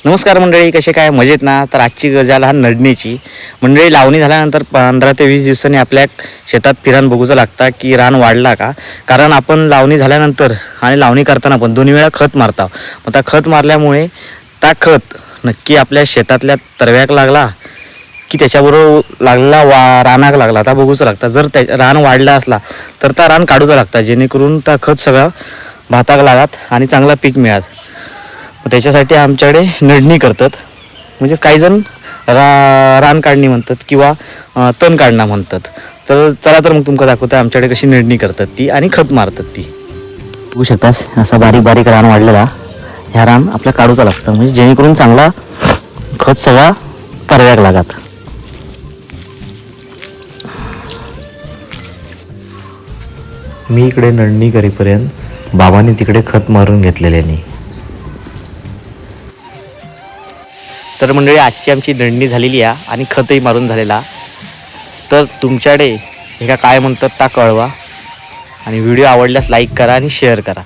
नमस्कार मंडळी, कसे काय मजेत ना? तर आजची गजाल हा नडणीची मंडळी. लावणी झाल्यानंतर 15 ते 20 दिवसांनी आपल्या शेतात फिरान बघूचं लागता की रान वाढला का. कारण आपण लावणी झाल्यानंतर आणि लावणी करताना पण दोन्ही वेळा खत मारता. मग त्या खत मारल्यामुळे त्या खत नक्की आपल्या शेतातल्या तरव्याक लागला की त्याच्याबरोबर लागलेला रानाक लागला आता बघूचं लागता. जर त्या रान वाढला असला तर त्या रान काढूचा लागता, जेणेकरून त्या खत सगळं भाताक लागत आणि चांगला पीक मिळत. त्याच्यासाठी आमच्याकडे नडणी करतात. म्हणजे काही जण रान काढणी म्हणतात किंवा तण काढणं म्हणतात. तर चला तर मग तुमका दाखवतो आमच्याकडे कशी नडणी करतात ती आणि खत मारतात ती. बघू शकतास असा बारीक बारीक रान वाढलेला. ह्या रान आपल्या काढूचा लागतं, म्हणजे जेणेकरून चांगला खत सगळा तरव्याक लागत. मी इकडे नडणी करीपर्यंत बाबांनी तिकडे खत मारून घेतलेल्यानी. तर मंडळी, आजची आमची नडणी झालेली आहे आणि खतही मारून झालेला. तर तुमच्याकडे हे काय म्हणतात ता कळवा आणि व्हिडिओ आवडल्यास लाईक करा आणि शेअर करा.